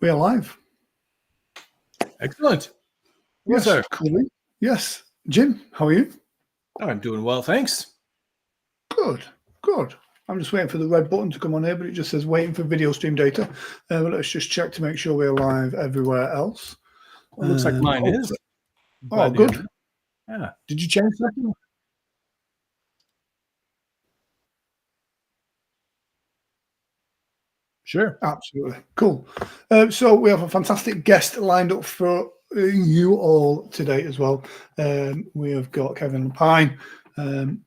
We are live. Excellent. Hello, Yes, sir. cool. Yes. Jim, how are you? I'm doing well, thanks. Good, good. I'm just waiting for the red button to come on here, but it just says waiting for video stream data. But let's just check to make sure we're live everywhere else. Well, looks like mine is. Oh, good. Yeah. Did you change something? Sure. Absolutely. Cool. So we have a fantastic guest lined up for you all today as well. We have got Kevin Pine,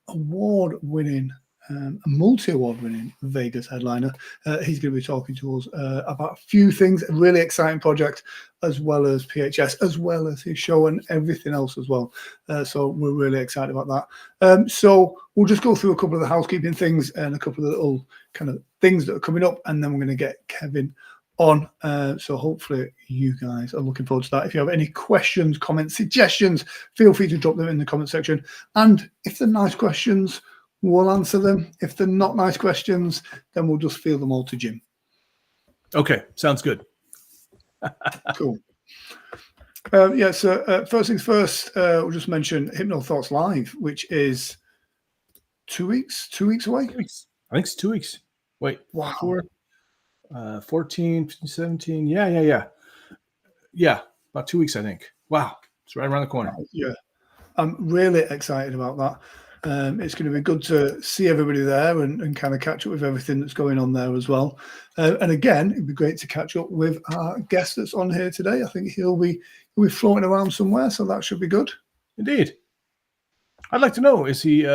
award-winning, multi-award-winning Vegas headliner. He's going to be talking to us about a few things, a really exciting project, as well as PHS, as well as his show and everything else as well. So we're really excited about that. So we'll just go through a couple of the housekeeping things and a couple of little kind of things that are coming up, and then we're going to get Kevin on. So hopefully you guys are looking forward to that. If you have any questions, comments, suggestions, feel free to drop them in the comment section. And if they're nice questions, we'll answer them. If they're not nice questions, then we'll just field them all to Jim. Okay, sounds good. Cool. So first things first, we'll just mention Hypno Thoughts Live, which is 2 weeks away. 2 weeks. I think it's 2 weeks. Wait, wow. 14, 17. Yeah, about 2 weeks, I think. Wow, it's right around the corner. Yeah, I'm really excited about that. It's going to be good to see everybody there and kind of catch up with everything that's going on there as well. And again, it'd be great to catch up with our guest that's on here today. I think he'll be floating around somewhere, so that should be good. Indeed. I'd like to know, is he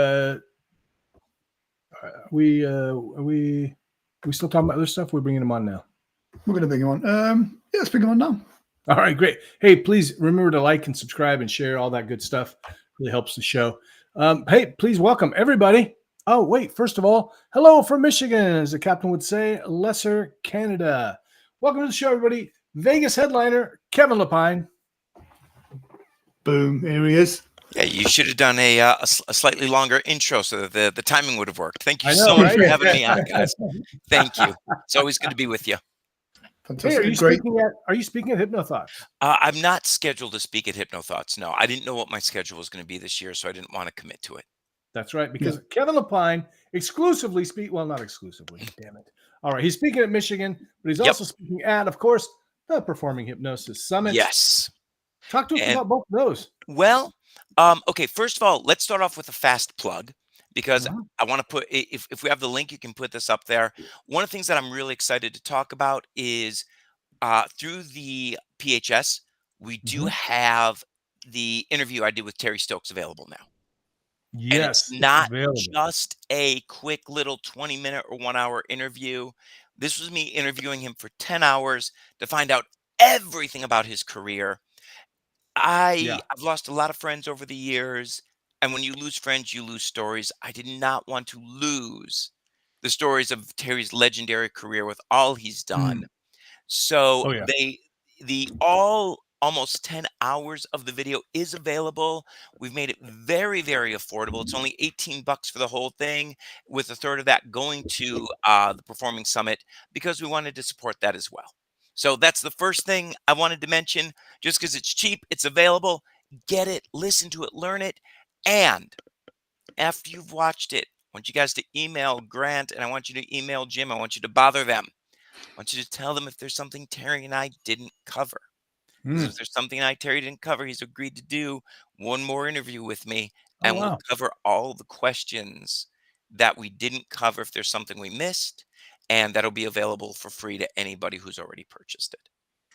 we still talking about other stuff? We're bringing him on now. We're going to bring him on. Yeah, let's bring him on now. All right, great. Hey, please remember to like and subscribe and share all that good stuff. Really helps the show. Hey, please welcome everybody. Oh, wait, first of all, hello from Michigan, as the captain would say, Lesser Canada. Welcome to the show, everybody. Vegas headliner, Kevin Lapine. Boom, here he is. Yeah, you should have done a slightly longer intro so that the timing would have worked. Thank you so much for having me on, guys. Thank you. It's always good to be with you. Hey, are you speaking at Hypno Thoughts? I'm not scheduled to speak at Hypno Thoughts. No, I didn't know what my schedule was going to be this year, so I didn't want to commit to it. That's right, because Kevin Lapine exclusively not exclusively, damn it. All right, he's speaking at Michigan, but he's also speaking at, of course, the Performing Hypnosis Summit. Yes. Talk to us about both of those. Well, okay, first of all, let's start off with a fast plug, because I want to put, if we have the link, you can put this up there. One of the things that I'm really excited to talk about is through the PHS, we do have the interview I did with Terry Stokes available now. Yes, and it's not just a quick little 20-minute or 1-hour interview. This was me interviewing him for 10 hours to find out everything about his career. I've lost a lot of friends over the years, and when you lose friends, you lose stories. I did not want to lose the stories of Terry's legendary career with all he's done. So almost 10 hours of the video is available. We've made it very, very affordable. It's only $18 for the whole thing, with a third of that going to the Performing Summit, because we wanted to support that as well. So that's the first thing I wanted to mention. Just because it's cheap, it's available. Get it, listen to it, learn it. And after you've watched it, I want you guys to email Grant, and I want you to email Jim. I want you to bother them. I want you to tell them if there's something Terry and I didn't cover. If there's something Terry didn't cover, he's agreed to do one more interview with me, and we'll cover all the questions that we didn't cover if there's something we missed, and that'll be available for free to anybody who's already purchased it.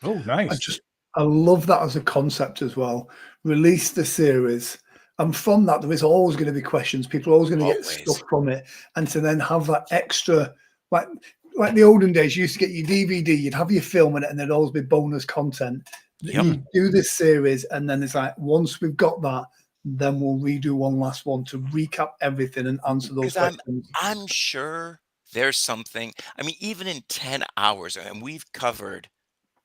Oh, nice. I love that as a concept as well. Release the series. And from that, there is always going to be questions. People are always going to get stuff from it. And to then have that extra, like the olden days, you used to get your DVD, you'd have your film in it, and there'd always be bonus content. You do this series, and then it's like, once we've got that, then we'll redo one last one to recap everything and answer those questions. I'm sure there's something. I mean, even in 10 hours, and we've covered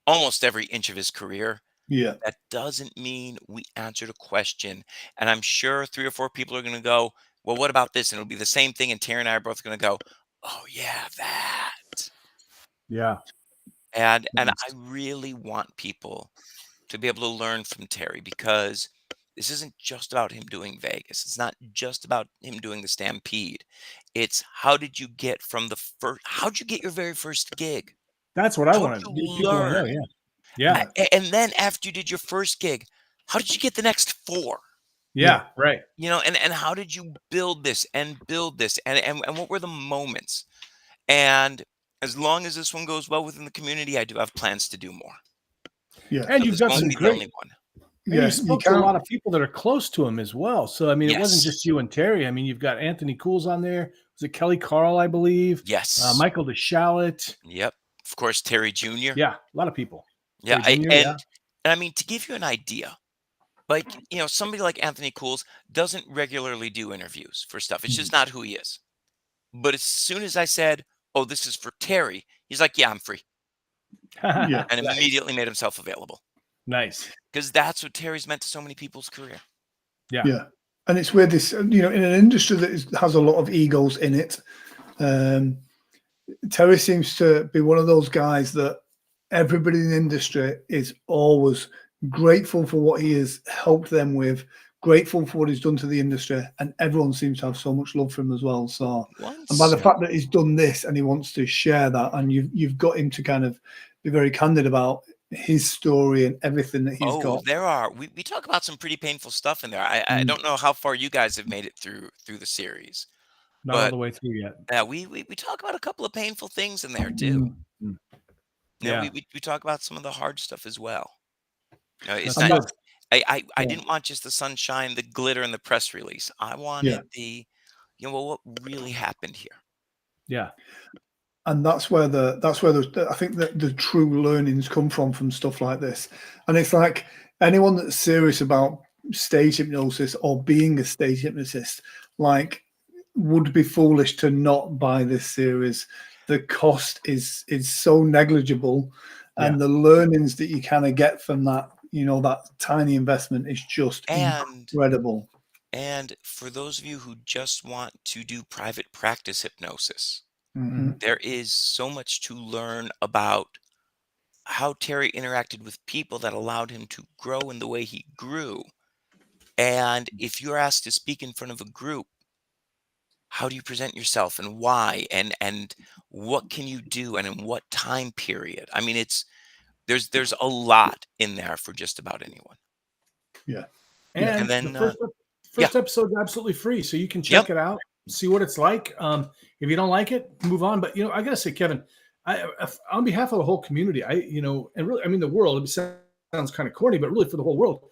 almost every inch of his career. Yeah. That doesn't mean we answered a question. And I'm sure 3 or 4 people are going to go, well, what about this? And it'll be the same thing. And Terry and I are both going to go, oh, yeah, that. Yeah. And I Nice. really want people to be able to learn from Terry because this isn't just about him doing Vegas. It's not just about him doing the Stampede. It's how did you get from the first, how'd you get your very first gig? That's what I How'd want to. you People want to know. learn? Yeah. Yeah. And then after you did your first gig, how did you get the next four? Yeah. Yeah. Right. And how did you build this and what were the moments? And as long as this one goes well within the community, I do have plans to do more. Yeah. And So you've this got won't some be the great. only one. And you Yeah. You spoke to a can't. lot of people that are close to him as well. So I mean, it wasn't Yes. just you and Terry. I mean, you've got Anthony Cools on there. Was it Kelly Carl, I believe? Yes. Michael DeShalit. Yep. Of course, Terry Jr. Yeah, a lot of people. Yeah, Terry I Jr. Yeah. and I mean, to give you an idea, like, somebody like Anthony Cools doesn't regularly do interviews for stuff. It's just Mhm. not who he is. But as soon as I said, "Oh, this is for Terry," he's like, "Yeah, I'm free," Yeah. and Nice. immediately made himself available Nice. because that's what Terry's meant to so many people's career. Yeah. Yeah. And it's where this, in an industry that has a lot of egos in it, um, Terry seems to be one of those guys that everybody in the industry is always grateful for what he has helped them with, grateful for what he's done to the industry, and everyone seems to have so much love for him as well. So, and by Once the Yeah. fact that he's done this and he wants to share that, and you've got him to kind of be very candid about his story and everything that he's Oh, got. there are we talk about some pretty painful stuff in there. I Mm, don't know how far you guys have made it through the series, Not all but the way through yet. we talk about a couple of painful things in there too. mm. Mm. Yeah, Yeah. we talk about some of the hard stuff as well. It's That's And not. good. that's I yeah, didn't want just the sunshine, the glitter, and the press release. I yeah. wanted well, what really happened here. Yeah. And that's where I think that the true learnings come from stuff like this. And it's like anyone that's serious about stage hypnosis or being a stage hypnotist, like, would be foolish to not buy this series. The cost is so negligible, Yeah. and the learnings that you kind of get from that, that tiny investment is just And incredible. and for those of you who just want to do private practice hypnosis, Hmm. Mhm. there is so much to learn about how Terry interacted with people that allowed him to grow in the way he grew. And if you're asked to speak in front of a group, how do you present yourself and why and what can you do and in what time period? I mean, there's a lot in there for just about anyone. Yeah, yeah, And And the then yeah, first episode is absolutely free, so you can yep, check it out, see what it's like. If you don't like it, move on. But I gotta say, Kevin, on behalf of the whole community, and really, I mean, the world. It sounds kind of corny, but really for the whole world,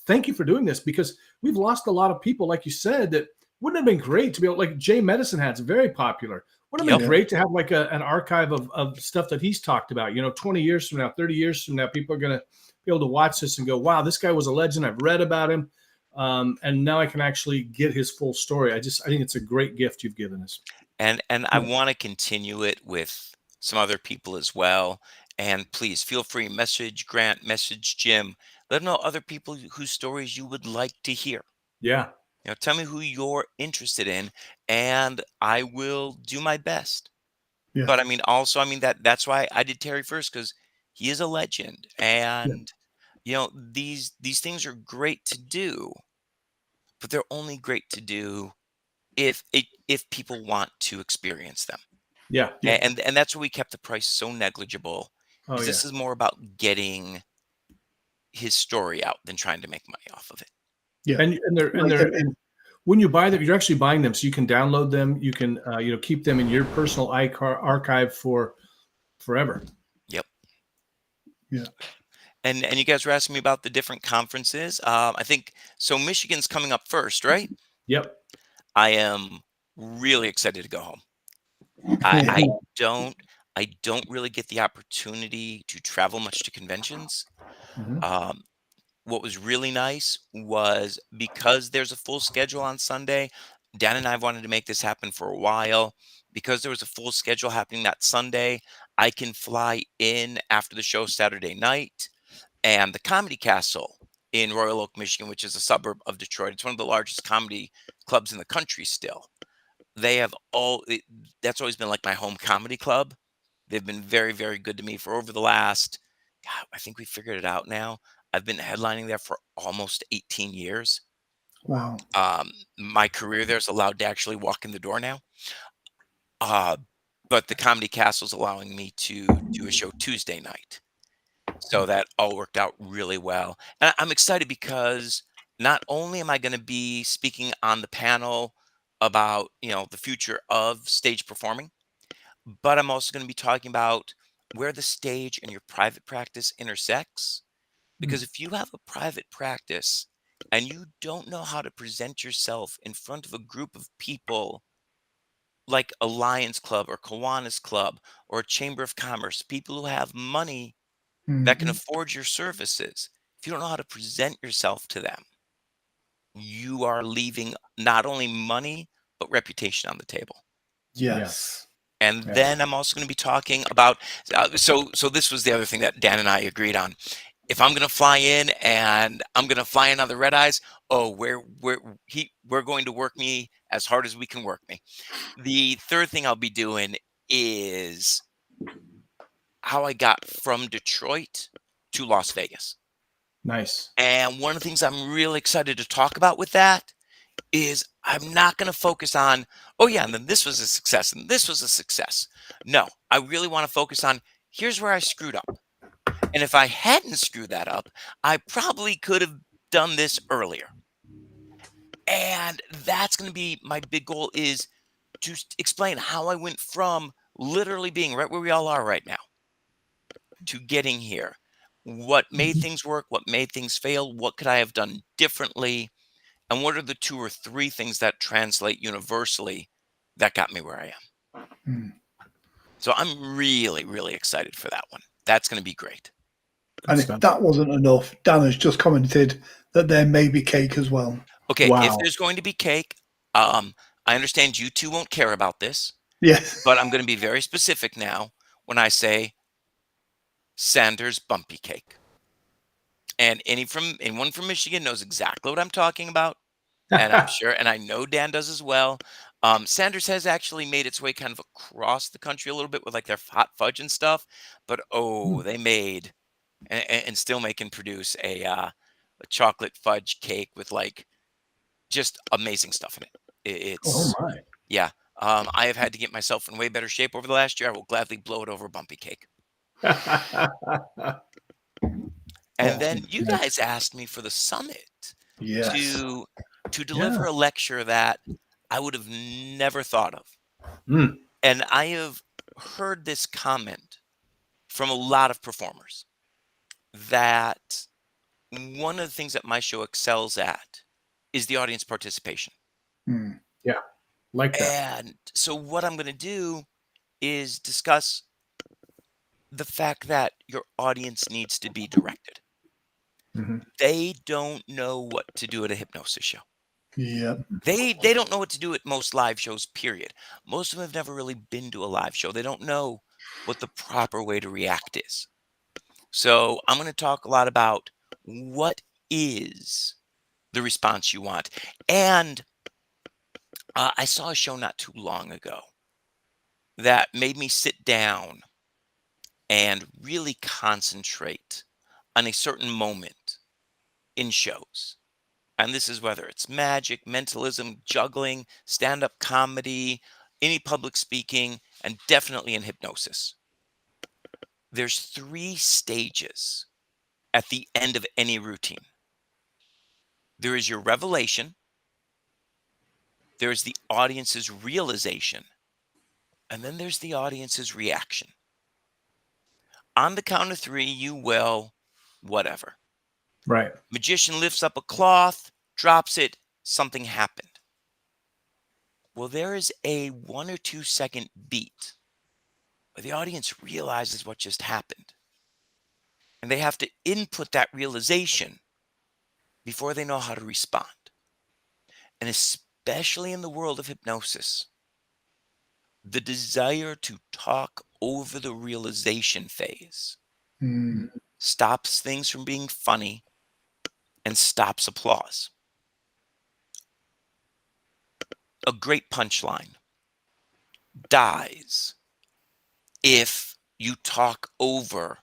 thank you for doing this because we've lost a lot of people, like you said, that wouldn't have been great to be able, like Jay Medicine Hat's very popular. Wouldn't have yep. been yeah, great to have like an archive of stuff that he's talked about. 20 years from now, 30 years from now, people are gonna be able to watch this and go, "Wow, this guy was a legend. I've read about him." And now I can actually get his full story. I think it's a great gift you've given us. And I yeah, want to continue it with some other people as well. And please feel free, message Grant, message Jim. Let them know other people whose stories you would like to hear. Yeah, Tell me who you're interested in, and I will do my best. yeah, But I mean, also, I mean that's why I did Terry first because he is a legend, yeah, and these things are great to do, but they're only great to do if people want to experience them. yeah. yeah, And that's why we kept the price so negligible, Oh is yeah. this is more about getting his story out than trying to make money off of it. yeah. And when you buy them, you're actually buying them, so you can download them. You can keep them in your personal archive for forever. Yep. Yeah. And you guys were asking me about the different conferences. I think so. Michigan's coming up first, right? Yep. I am really excited to go home. I, Yeah. I don't I don't really get the opportunity to travel much to conventions. Mhm. Um, what was really nice was because there's a full schedule on Sunday. Dan and I have wanted to make this happen for a while. Because there was a full schedule happening that Sunday, I can fly in after the show Saturday night. And the Comedy Castle in Royal Oak, Michigan, which is a suburb of Detroit, it's one of the largest comedy clubs in the country still. They have that's always been like my home comedy club. They've been very, very good to me for over the last, God, I think we figured it out now. I've been headlining there for almost 18 years. Wow. My career there is allowed to actually walk in the door now. Uh, but the Comedy Castle is allowing me to do a show Tuesday night. So that all worked out really well. And I'm excited because not only am I going to be speaking on the panel about, the future of stage performing, but I'm also going to be talking about where the stage and your private practice intersects. Because if you have a private practice and you don't know how to present yourself in front of a group of people like a Lions Club or Kiwanis Club or a Chamber of Commerce, people who have money that can Mhm. afford your services, if you don't know how to present yourself to them, you are leaving not only money, but reputation on the table. Yes. And Yeah. then I'm also going to be talking about, so this was the other thing that Dan and I agreed on. If I'm going to fly in and I'm going to fly in on the red eyes, oh, we're going to work me as hard as we can work me. The third thing I'll be doing is how I got from Detroit to Las Vegas. Nice. And one of the things I'm really excited to talk about with that is I'm not going to focus on, oh, yeah, and then this was a success and this was a success. No, I really want to focus on here's where I screwed up. And if I hadn't screwed that up, I probably could have done this earlier. And that's going to be my big goal is to explain how I went from literally being right where we all are right now to getting here. What made Mhm. things work? What made things fail? What could I have done differently? And what are the 2 or 3 things that translate universally that got me where I am? Mm. So I'm really, really excited for that one. That's going to be great. Good And if stuff. that wasn't enough, Dan has just commented that there may be cake as well. Okay, if Wow. there's going to be cake, I understand you two won't care about this, Yes. but I'm going to be very specific now when I say Sanders bumpy cake. And anyone from Michigan knows exactly what I'm talking about. And I'm sure, and I know Dan does as well. Sanders has actually made its way kind of across the country a little bit with like their hot fudge and stuff. But oh, they made and still make and produce a chocolate fudge cake with like just amazing stuff in it. Oh It's my. yeah. I have had to get myself in way better shape over the last year. I will gladly blow it over bumpy cake. And then Awesome. you guys asked me for the summit Yes. to Yeah. deliver a lecture that I would have never thought of. Mm. And I have heard this comment from a lot of performers that one of the things that my show excels at is the audience participation. Mm. Yeah. Like that. And so what I'm going to do is discuss the fact that your audience needs to be directed. Mhm. They don't know what to do at a hypnosis show. Yeah. They don't know what to do at most live shows, period. Most of them have never really been to a live show. They don't know what the proper way to react is. So I'm going to talk a lot about what is the response you want. And I saw a show not too long ago that made me sit down and really concentrate on a certain moment in shows. And this is whether it's magic, mentalism, juggling, stand up comedy, any public speaking, and definitely in hypnosis. There's 3 stages at the end of any routine. There is your revelation, there's the audience's realization, and then there's the audience's reaction. On the count of 3, you will whatever. Right. Magician lifts up a cloth, drops it, something happened. Well, there is a 1 or 2 second beat where the audience realizes what just happened. And they have to input that realization before they know how to respond. And especially in the world of hypnosis, the desire to talk over the realization phase Mm. stops things from being funny and stops applause. A great punchline dies if you talk over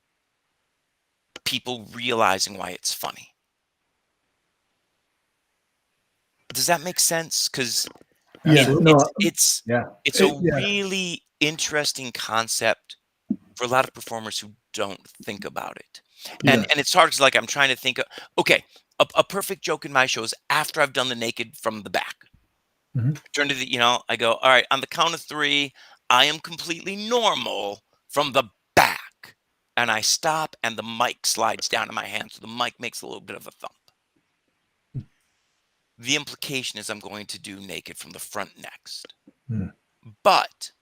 people realizing why it's funny. Does that make sense? Because Yeah, Absolutely. no, it's Yeah. a yeah, really interesting concept for a lot of performers who don't think about it. yeah. And it's hard because like I'm trying to think of, okay, a perfect joke in my show is after I've done the naked from the back. Mhm. Turn to the, I go, all right, on the count of 3, I am completely normal from the back. And I stop and the mic slides down in my hand. So the mic makes a little bit of a thump. The implication is I'm going to do naked from the front next. Hmm. But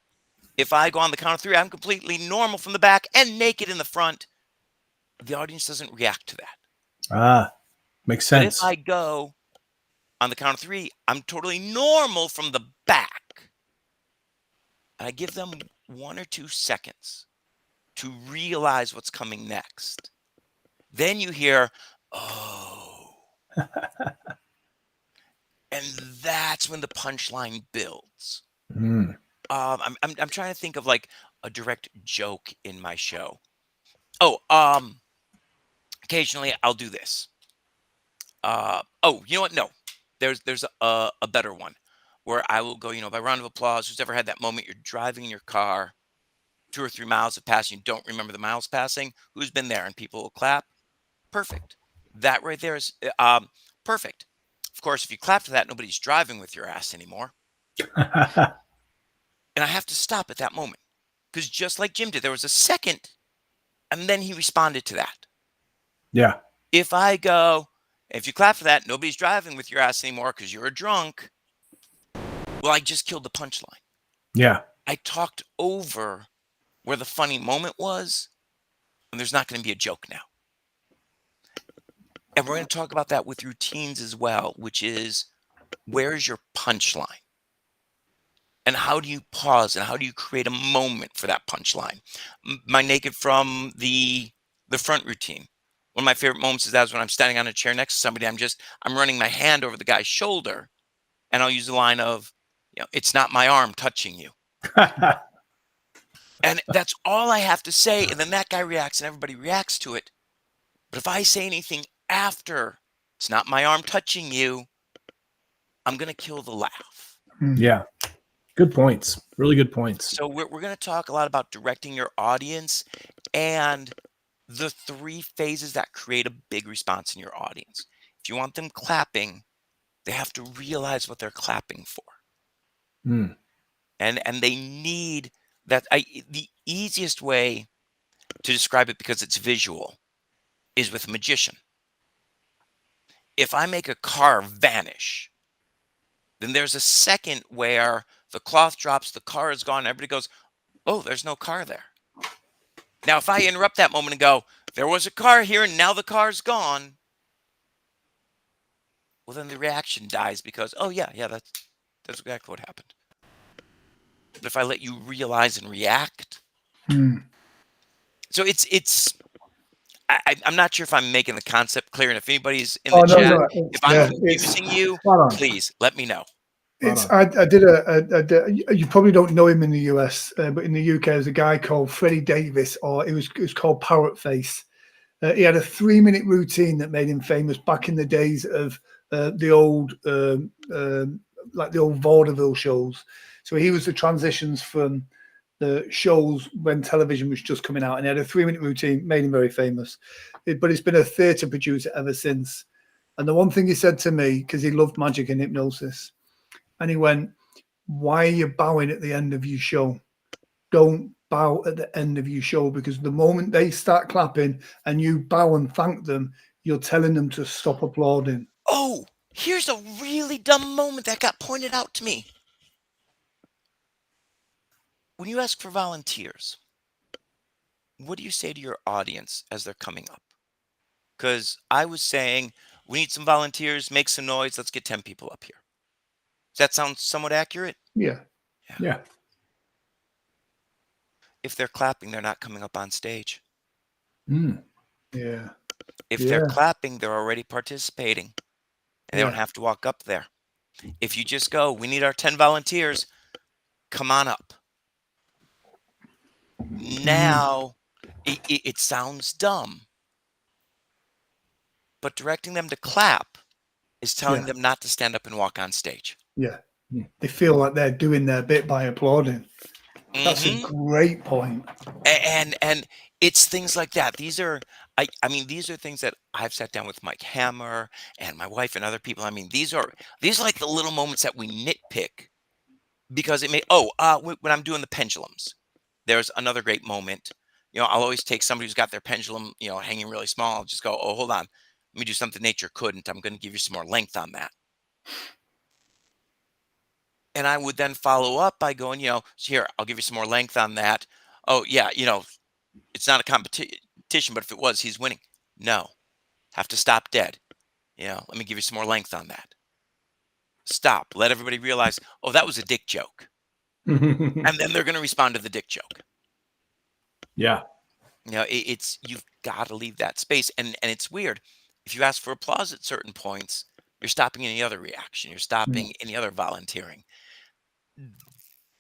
if I go on the count of 3, I'm completely normal from the back and naked in the front. The audience doesn't react to that. Ah, makes But if sense. I go on the count of 3, I'm totally normal from the back. And I give them 1 or 2 seconds to realize what's coming next. Then you hear, oh. And that's when the punchline builds. Mm. I'm trying to think of like a direct joke in my show. Oh, occasionally I'll do this. Oh, you know what? No, there's a better one where I will go, by round of applause. Who's ever had that moment? You're driving in your car, 2 or 3 miles have passed, and you don't remember the miles passing. Who's been there? And people will clap. Perfect. That right there is perfect. Of course, if you clap to that, nobody's driving with your ass anymore. And I have to stop at that moment because just like Jim did, there was a second, and then he responded to that. Yeah. If I go, if you clap for that, nobody's driving with your ass anymore because you're a drunk. Well, I just killed the punchline. Yeah. I talked over where the funny moment was, and there's not going to be a joke now. And we're going to talk about that with routines as well, which is where's your punchline? And how do you pause and how do you create a moment for that punchline? My naked from the front routine. One of my favorite moments is that when I'm standing on a chair next to somebody, I'm running my hand over the guy's shoulder, and I'll use the line of, it's not my arm touching you. And that's all I have to say. And then that guy reacts and everybody reacts to it. But if I say anything after, it's not my arm touching you, I'm going to kill the laugh. Yeah. Good points. Really good points. So we're going to talk a lot about directing your audience and the 3 phases that create a big response in your audience. If you want them clapping, they have to realize what they're clapping for. Mm. And they need that. The easiest way to describe it, because it's visual, is with a magician. If I make a car vanish, then there's a second where the cloth drops, the car is gone, everybody goes, oh, there's no car there. Now, if I interrupt that moment and go, there was a car here and now the car's gone, well, then the reaction dies because, oh, yeah, that's exactly what happened. But if I let you realize and react, so I'm not sure if I'm making the concept clear, and if anybody's in the chat, if I'm confusing you, please let me know. I did you probably don't know him in the US, but in the UK there's a guy called Freddie Davis, or it was called Parrot Face. He had a 3-minute routine that made him famous back in the days of the old like the old vaudeville shows. So he was the transitions from the shows when television was just coming out, and he had a 3-minute routine, made him very famous. But he's been a theatre producer ever since. And the one thing he said to me, because he loved magic and hypnosis, and he went, why are you bowing at the end of your show? Don't bow at the end of your show, because the moment they start clapping and you bow and thank them, you're telling them to stop applauding. Oh, here's a really dumb moment that got pointed out to me. When you ask for volunteers, what do you say to your audience as they're coming up? Because I was saying, we need some volunteers, make some noise, let's get 10 people up here. Does that sound somewhat accurate? Yeah. Yeah. If they're clapping, they're not coming up on stage. Mm. Yeah. If they're clapping, they're already participating. And they don't have to walk up there. If you just go, we need our 10 volunteers, come on up. Now, it sounds dumb, but directing them to clap is telling Yeah. them not to stand up and walk on stage. Yeah. Hmm. They feel like they're doing their bit by applauding. That's a Mhm. great point. And it's things like that. These are I mean, these are things that I've sat down with Mike Hammer and my wife and other people. I mean, these are like the little moments that we nitpick because it may when I'm doing the pendulums, there's another great moment. I'll always take somebody who's got their pendulum, hanging really small. I'll just go, "Oh, hold on. Let me do something nature couldn't. I'm going to give you some more length on that." And I would then follow up by going, "Here, I'll give you some more length on that." Oh, yeah, it's not a competition, but if it was, he's winning. No, have to stop dead. Let me give you some more length on that. Stop. Let everybody realize, oh, that was a dick joke. And then they're going to respond to the dick joke. Yeah. It's you've got to leave that space. And it's weird. If you ask for applause at certain points, you're stopping any other reaction. You're stopping any other volunteering.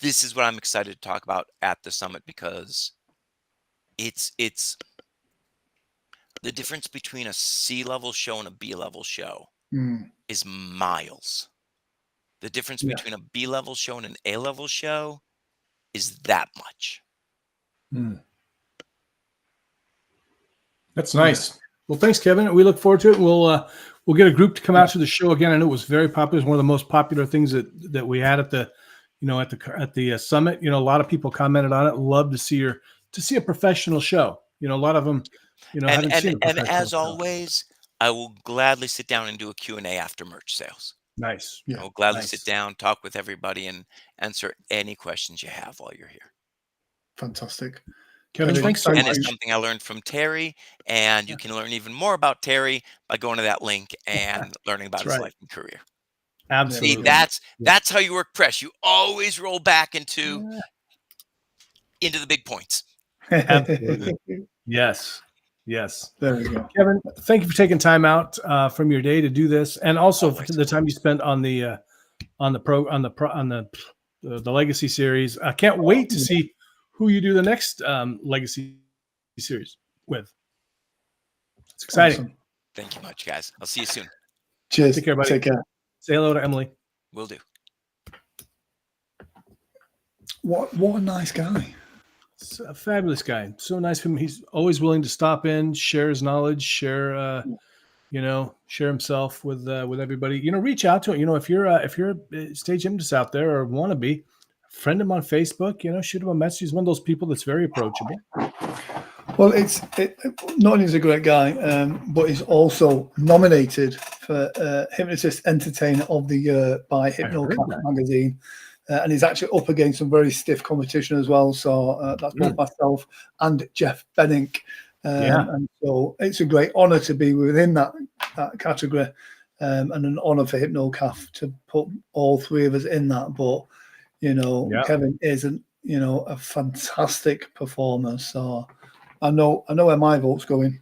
This is what I'm excited to talk about at the summit because it's the difference between a C-level show and a B-level show is miles. The difference Yeah. between a B-level show and an A-level show is that much. That's nice. Well, thanks, Kevin. We look forward to it. We'll get a group to come out to the show again. I know it was very popular. It was one of the most popular things that we had at the summit. A lot of people commented on it. Love to see a professional show. A lot of them, haven't seen a And professional as show. always, I will gladly sit down and do a Q&A after merch sales. Nice. Yeah. I will gladly Nice. sit down, talk with everybody, and answer any questions you have while you're here. Fantastic. Kevin, thanks so And much. it's something I learned from Terry, and you can learn even more about Terry by going to that link and learning about his life and career. Absolutely. See, that's how you work press. You always roll back into the big points. Absolutely. Yes. There we go. Kevin, thank you for taking time out from your day to do this, and also for the time you spent on the Legacy series. I can't wait to see who you do the next Legacy series with. It's exciting. Awesome. Thank you much, guys. I'll see you soon. Cheers. Take care, buddy. Take care. Say hello to Emily. Will do. What a nice guy. It's a fabulous guy. So nice of him. He's always willing to stop in, share his knowledge, share himself with everybody. Reach out to him. If you're a stage hypnotist out there or want to be, friend him on Facebook. Shoot him a message. He's one of those people that's very approachable. Well, not only is he a great guy, but he's also nominated for Hypnotist Entertainer of the Year by Hypno magazine. And he's actually up against some very stiff competition as well. So that's both myself and Jeff Benink. And so it's a great honor to be within that category, and an honor for HypnoCAF to put all three of us in that. But, Kevin is a fantastic performer. So I know where my vote's going.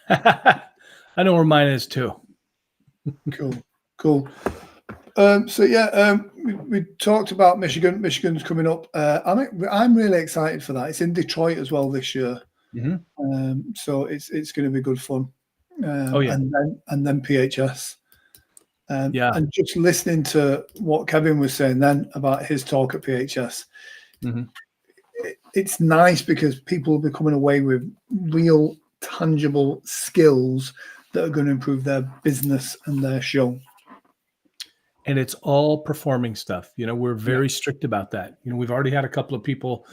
I know where mine is too. Cool. We talked about Michigan. Michigan's coming up. I'm really excited for that. It's in Detroit as well this year. So it's going to be good fun. And then PHS. And just listening to what Kevin was saying then about his talk at PHS, it's nice because people will be coming away with real tangible skills that are going to improve their business and their show. And it's all performing stuff. We're very strict about that. We've already had a couple of people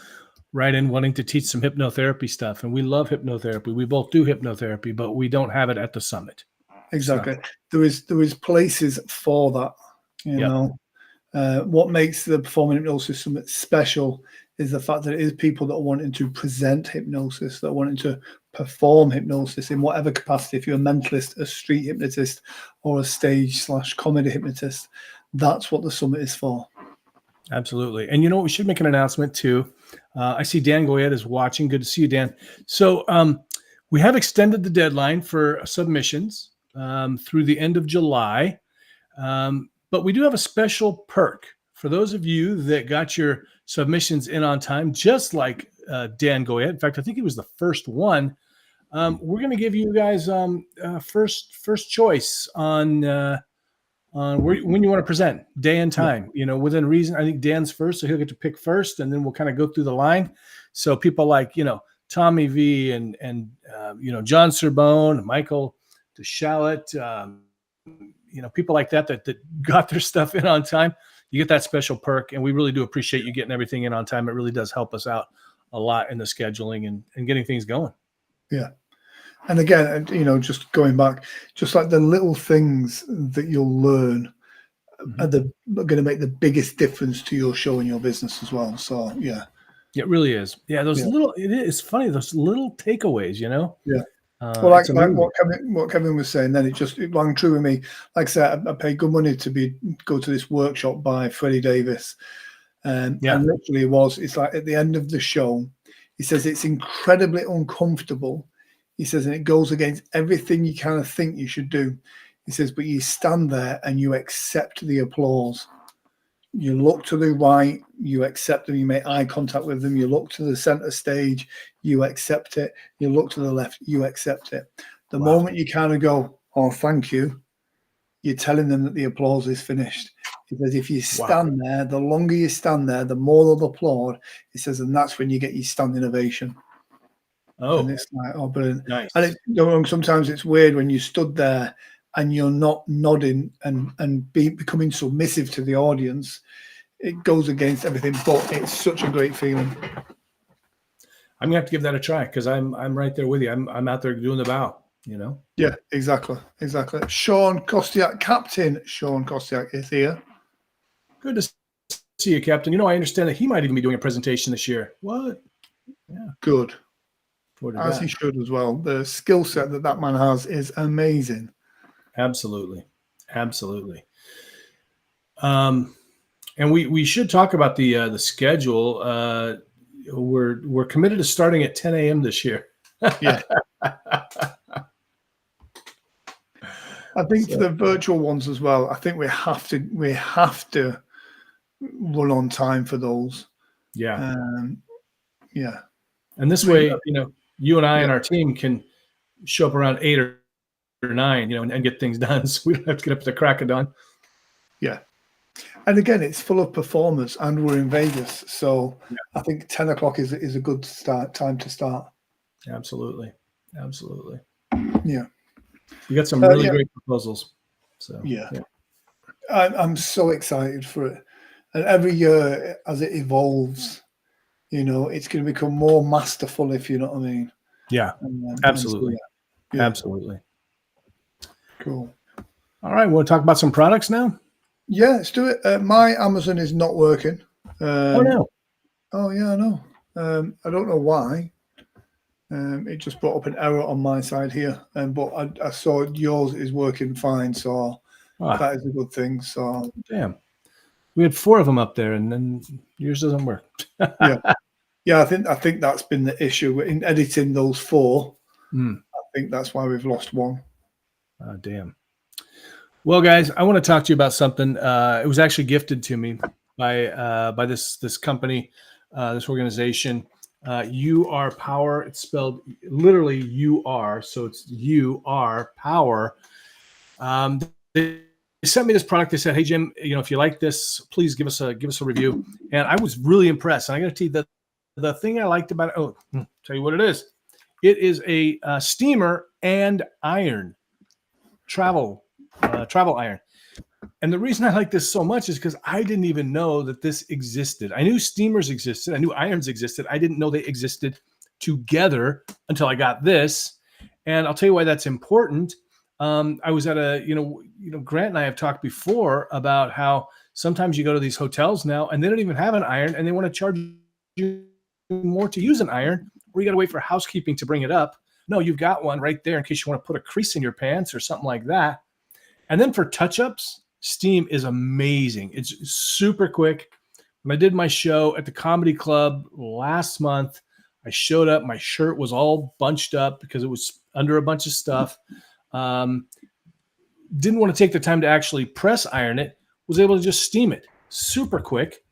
write in wanting to teach some hypnotherapy stuff, and we love hypnotherapy. We both do hypnotherapy, but we don't have it at the summit. Exactly. There is places for that. What makes the Performing Hypnosis Summit special is the fact that it is people that are wanting to present hypnosis, that are wanting to perform hypnosis in whatever capacity. If you're a mentalist, a street hypnotist, or a stage/comedy hypnotist, that's what the summit is for. Absolutely. And we should make an announcement too. I see Dan Goyette is watching. Good to see you, Dan. So we have extended the deadline for submissions through the end of July. But we do have a special perk for those of you that got your submissions in on time, just like Dan go ahead. In fact, I think he was the first one. We're going to give you guys first choice on when you want to present, day and time. Within reason. I think Dan's first, so he'll get to pick first, and then we'll kind of go through the line. So people like Tommy V and John Serbone, Michael DeShalit, people like that got their stuff in on time. You get that special perk, and we really do appreciate you getting everything in on time. It really does help us out a lot in the scheduling and getting things going. Yeah. And again, just going back, just like the little things that you'll learn are going to make the biggest difference to your show and your business as well. So, yeah. It really is. Yeah, it is funny, those little takeaways, Yeah. Well, like what Kevin was saying, then it rang true with me. Like I said, I paid good money to go to this workshop by Freddie Davis. And literally it's like at the end of the show, he says it's incredibly uncomfortable. He says, and it goes against everything you kind of think you should do. He says, but you stand there and you accept the applause. You look to the right, you accept them, you make eye contact with them, you look to the center stage, you accept it, you look to the left, you accept it. The moment you kind of go, oh, thank you, you're telling them that the applause is finished. He says, if you stand there, the longer you stand there, the more they'll applaud. He says, and that's when you get your standing ovation. Oh, and it's like, oh, brilliant. Nice. And sometimes it's weird when you stood there and you're not nodding and becoming submissive to the audience. It goes against everything, but it's such a great feeling. I'm gonna have to give that a try because I'm right there with you. I'm out there doing the bow. Yeah, exactly. Sean Kostiak, Captain Sean Kostiak is here. Good to see you, Captain. I understand that he might even be doing a presentation this year. What? Yeah, good. As he should as well. The skill set that man has is amazing. Absolutely. And we should talk about the schedule. We're committed to starting at 10 a.m. this year. Yeah. I think for the virtual ones as well, I think we have to run on time for those. Yeah. Yeah. And this way, you and I and our team can show up around 8 or 9, and get things done. So we don't have to get up at the crack of dawn. Yeah. And again, it's full of performers, and we're in Vegas. So I think 10 o'clock is a good time to start. Absolutely. Yeah. You got some really great proposals. So yeah. I'm so excited for it. And every year as it evolves, it's going to become more masterful, if you know what I mean. Yeah, absolutely. Absolutely. Cool. All right. Want to talk about some products now? Yeah, let's do it. My Amazon is not working. Oh, no. Oh, yeah, I know. I don't know why. It just brought up an error on my side here. But I saw yours is working fine. So that is a good thing. So damn. We had 4 of them up there, and then yours doesn't work. Yeah. I think that's been the issue in editing those 4. I think that's why we've lost one. Oh, damn. Well, guys, I want to talk to you about something. It was actually gifted to me by this company, this organization. You Are Power. It's spelled literally You Are, so it's You Are Power. They sent me this product. They said, "Hey, Jim, if you like this, please give us a review." And I was really impressed. And I got to tell you the thing I liked about it. Oh, tell you what it is. It is a steamer and iron travel iron. And the reason I like this so much is because I didn't even know that this existed. I knew steamers existed. I knew irons existed. I didn't know they existed together until I got this. And I'll tell you why that's important. I was at a, Grant and I have talked before about how sometimes you go to these hotels now and they don't even have an iron and they want to charge you more to use an iron, or you got to wait for housekeeping to bring it up. No, you've got one right there in case you want to put a crease in your pants or something like that. And then for touch-ups, steam is amazing. It's super quick. When I did my show at the comedy club last month, I showed up. My shirt was all bunched up because it was under a bunch of stuff. Didn't want to take the time to actually press iron it. Was able to just steam it super quick.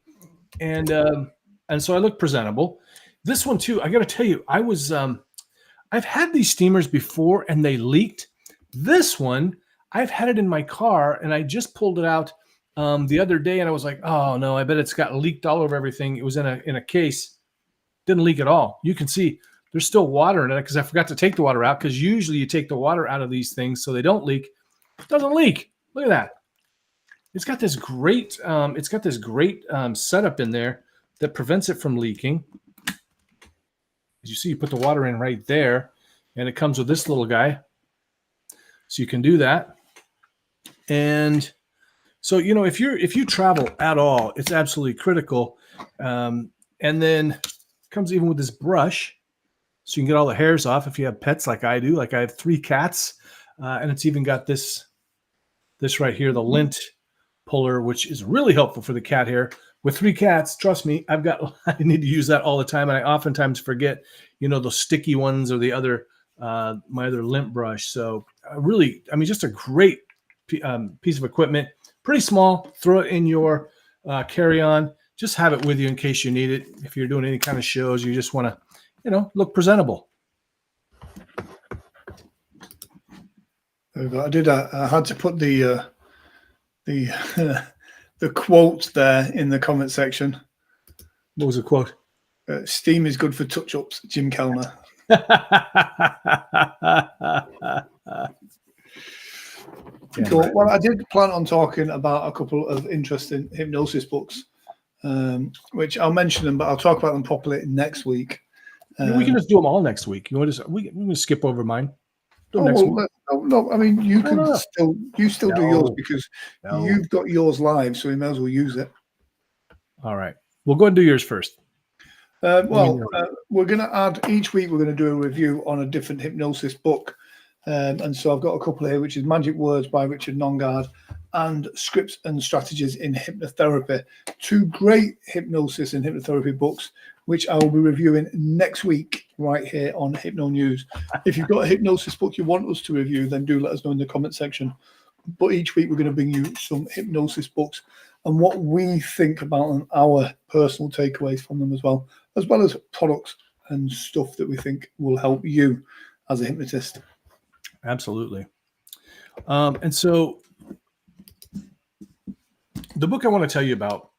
And so I look presentable. This one too, I got to tell you, I've had these steamers before and they leaked. This one, I've had it in my car and I just pulled it out the other day and I was like, oh no, I bet it's got leaked all over everything. It was in a case, didn't leak at all. You can see there's still water in it because I forgot to take the water out, because usually you take the water out of these things so they don't leak. It doesn't leak. Look at that. It's got this great setup in there that prevents it from leaking. As you see, you put the water in right there, and it comes with this little guy. So you can do that. And so, you know, if you travel at all, it's absolutely critical. And then comes even with this brush, so you can get all the hairs off if you have pets like I do. Like I have 3 cats, and it's even got this right here, the lint puller, which is really helpful for the cat hair. With 3 cats, trust me, I need to use that all the time, and I oftentimes forget, you know, those sticky ones or the other my other lint brush. So really, I mean, just a great piece of equipment. Pretty small. Throw it in your carry-on. Just have it with you in case you need it. If you're doing any kind of shows, you just want to, you know, look presentable. There we go. I had to put the the quote there in the comment section. What was the quote? Steam is good for touch-ups, Jim Kellner. Cool. Well, I did plan on talking about a couple of interesting hypnosis books, which I'll mention them, but I'll talk about them properly next week. We can just do them all next week. You want to? We can skip over mine. Next week. No, I mean you can still do yours, because you've got yours live, so we may as well use it. All right, we'll go ahead and do yours first. We're going to add each week. We're going to do a review on a different hypnosis book, and so I've got a couple here, which is Magic Words by Richard Nongard and Scripts and Strategies in Hypnotherapy. 2 great hypnosis and hypnotherapy books, which I will be reviewing next week right here on Hypno News. If you've got a hypnosis book you want us to review, then do let us know in the comment section. But each week we're going to bring you some hypnosis books and what we think about them, our personal takeaways from them as well as products and stuff that we think will help you as a hypnotist. Absolutely. And so the book I want to tell you about,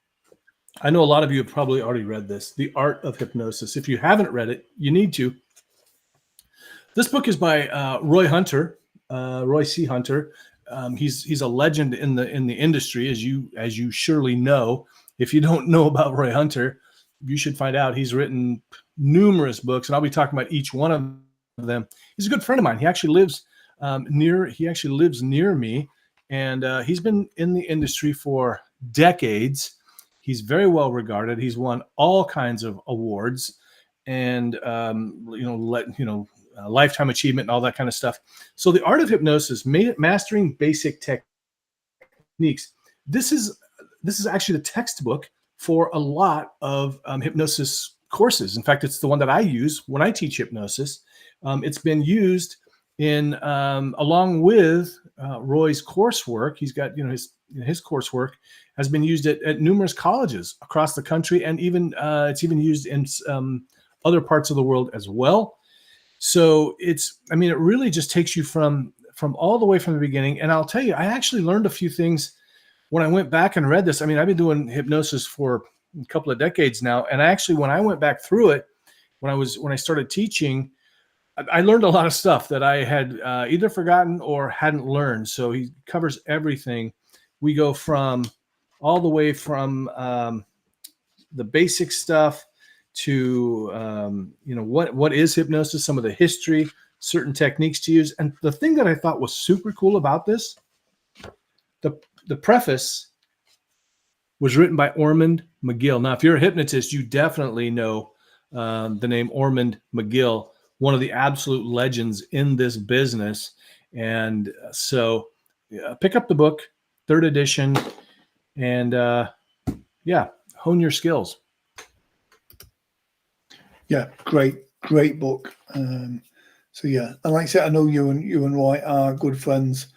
I know a lot of you have probably already read this, The Art of Hypnosis. If you haven't read it, you need to. This book is by Roy C. Hunter. He's a legend in the industry, as you surely know. If you don't know about Roy Hunter, you should find out. He's written numerous books, and I'll be talking about each one of them. He's a good friend of mine. He actually lives near me, and he's been in the industry for decades. He's very well regarded. He's won all kinds of awards, and lifetime achievement and all that kind of stuff. So, The Art of Hypnosis: Mastering Basic Techniques. This is actually the textbook for a lot of hypnosis courses. In fact, it's the one that I use when I teach hypnosis. It's been used in along with Roy's coursework. He's got his coursework has been used at numerous colleges across the country, and even it's even used in other parts of the world as well. So it really just takes you from all the way from the beginning. And I'll tell you, I actually learned a few things when I went back and read this. I mean, I've been doing hypnosis for a couple of decades now, and actually, when I went back through it, when I started teaching, I learned a lot of stuff that I had either forgotten or hadn't learned. So he covers everything. We go all the way from the basic stuff to what is hypnosis, some of the history, certain techniques to use. And the thing that I thought was super cool about this, the preface was written by Ormond McGill. Now, if you're a hypnotist, you definitely know the name Ormond McGill, one of the absolute legends in this business. And so pick up the book, 3rd edition, and hone your skills. Yeah, Great book. And like I said, I know you and Roy are good friends,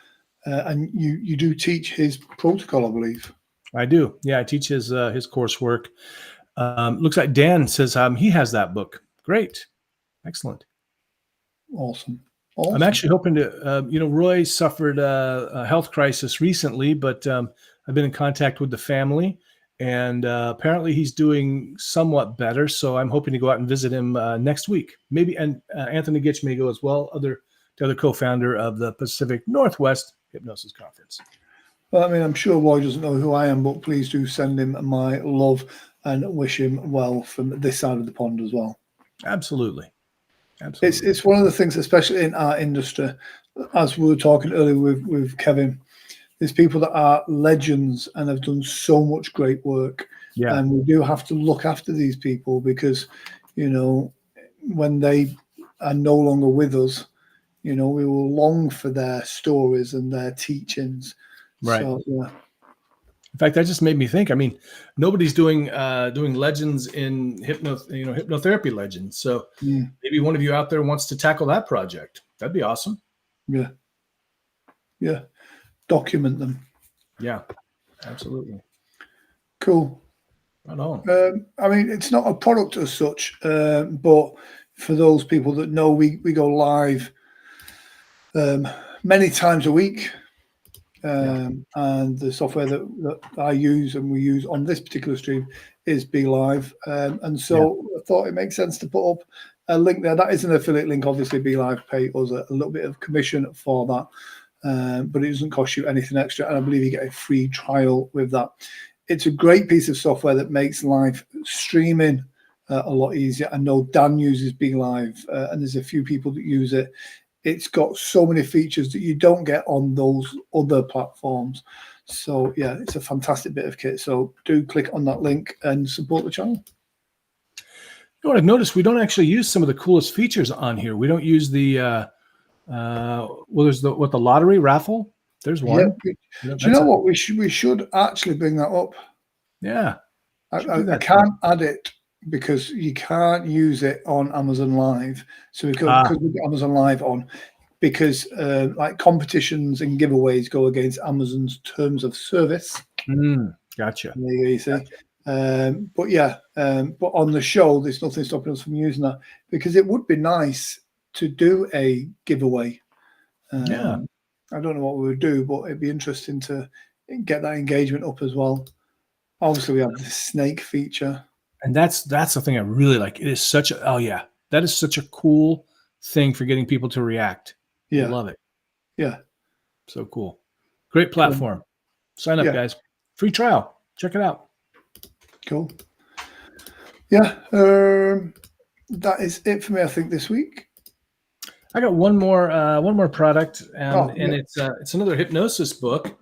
and you do teach his protocol, I believe. I do. Yeah, I teach his coursework. Looks like Dan says he has that book. Great. Excellent. Awesome. I'm actually hoping to, Roy suffered a health crisis recently, but I've been in contact with the family, and apparently he's doing somewhat better. So I'm hoping to go out and visit him next week. Maybe, and Anthony Gitch may go as well, the other co-founder of the Pacific Northwest Hypnosis Conference. Well, I mean, I'm sure Roy doesn't know who I am, but please do send him my love and wish him well from this side of the pond as well. Absolutely. Absolutely. It's one of the things, especially in our industry, as we were talking earlier with Kevin, there's people that are legends and have done so much great work. Yeah. And we do have to look after these people because, when they are no longer with us, we will long for their stories and their teachings. Right. So, yeah. In fact, that just made me think. I mean, nobody's doing legends in hypnotherapy legends. So maybe one of you out there wants to tackle that project. That'd be awesome. Yeah. Yeah. Document them. Yeah, absolutely. Cool. Right on. I mean, it's not a product as such, but for those people that know, we go live many times a week. And the software that I use and we use on this particular stream is Be Live. And so I thought it makes sense to put up a link there. That is an affiliate link. Obviously, Be Live pay us a little bit of commission for that, but it doesn't cost you anything extra. And I believe you get a free trial with that. It's a great piece of software that makes live streaming a lot easier. I know Dan uses Be Live, and there's a few people that use it. It's got so many features that you don't get on those other platforms. So, yeah, it's a fantastic bit of kit. So do click on that link and support the channel. You know what I've noticed? We don't actually use some of the coolest features on here. We don't use the, there's the lottery raffle. There's one. Yeah. Do you know what? We should actually bring that up. Yeah. I can't add it because you can't use it on Amazon Live. So we've got Amazon Live on because like competitions and giveaways go against Amazon's terms of service. Gotcha. There you see. But on the show, there's nothing stopping us from using that because it would be nice to do a giveaway. I don't know what we would do, but it'd be interesting to get that engagement up as well. Obviously, we have the snake feature. And that's the thing I really like. It is such that is such a cool thing for getting people to react. Yeah. I love it. Yeah. So cool. Great platform. Sign up, guys. Free trial. Check it out. Cool. Yeah. That is it for me, I think, this week. I got one more product, and it's another hypnosis book,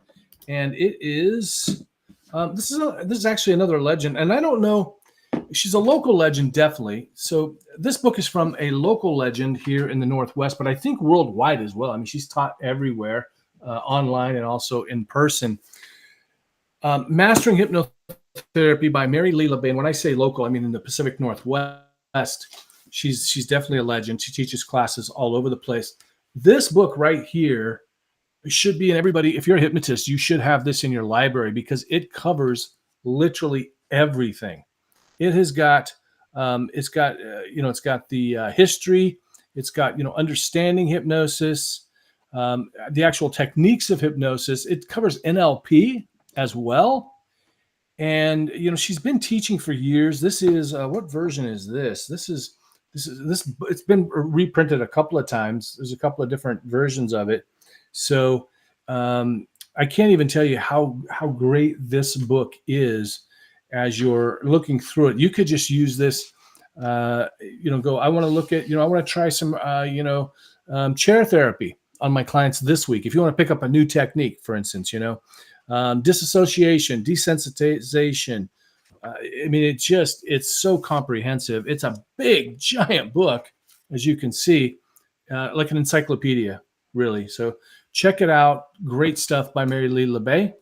and it is this is actually another legend, and I don't know. She's a local legend, definitely. So this book is from a local legend here in the Northwest, but I think worldwide as well. I mean, she's taught everywhere, online and also in person. Mastering Hypnotherapy by Mary Lee LeBay. And when I say local, I mean in the Pacific Northwest. She's definitely a legend. She teaches classes all over the place. This book right here should be in everybody. If you're a hypnotist, you should have this in your library because it covers literally everything. It has got, it's got the history. It's got, understanding hypnosis, the actual techniques of hypnosis. It covers NLP as well. And, she's been teaching for years. This is, what version is this? This it's been reprinted a couple of times. There's a couple of different versions of it. So, I can't even tell you how great this book is. As you're looking through it, you could just use this, I want to look at, I want to try some, chair therapy on my clients this week. If you want to pick up a new technique, for instance, disassociation, desensitization. I mean, it's so comprehensive. It's a big, giant book, as you can see, like an encyclopedia, really. So check it out. Great stuff by Mary Lee LeBay.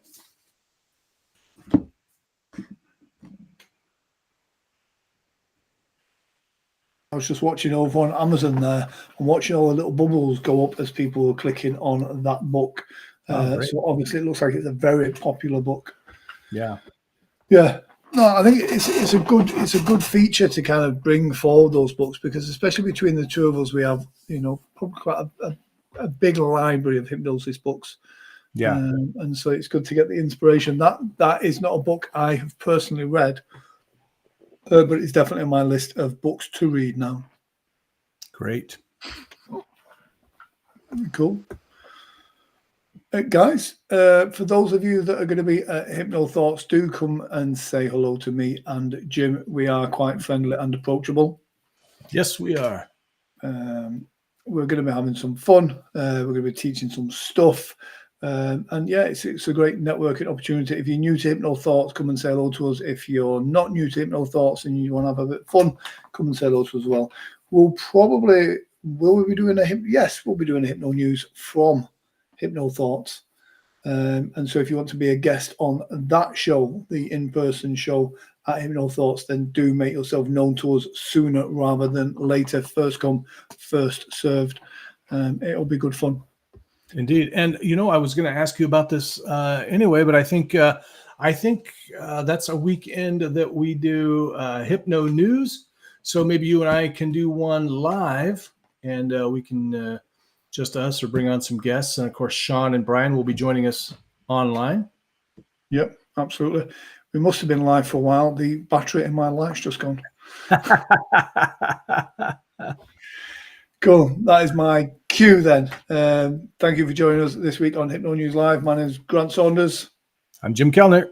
I was just watching over on Amazon there and watching all the little bubbles go up as people were clicking on that book. So obviously it looks like it's a very popular book. Yeah. Yeah. No, I think it's a good feature to kind of bring forward those books, because especially between the two of us, we have, you know, probably quite a big library of hypnosis books. Yeah. And so it's good to get the inspiration. That is not a book I have personally read, but it's definitely on my list of books to read now. Great. Cool. Guys, for those of you that are going to be at Hypno Thoughts, do come and say hello to me and Jim. We are quite friendly and approachable. Yes, we are. We're going to be having some fun. We're going to be teaching some stuff. And yeah, it's a great networking opportunity. If you're new to Hypno Thoughts, come and say hello to us. If you're not new to Hypno Thoughts and you want to have a bit of fun, come and say hello to us as well. Will we be doing yes, we'll be doing a Hypno News from Hypno Thoughts. And so if you want to be a guest on that show, the in-person show at Hypno Thoughts, then do make yourself known to us sooner rather than later. First come, first served. It'll be good fun. Indeed. And, you know, I was going to ask you about this anyway, but I think that's a weekend that we do Hypno News. So maybe you and I can do one live, and we can just us or bring on some guests. And, of course, Sean and Brian will be joining us online. Yep, absolutely. We must have been live for a while. The battery in my light's just gone. Cool. That is my cue then. Thank you for joining us this week on Hypno News Live. My name is Grant Saunders. I'm Jim Kellner.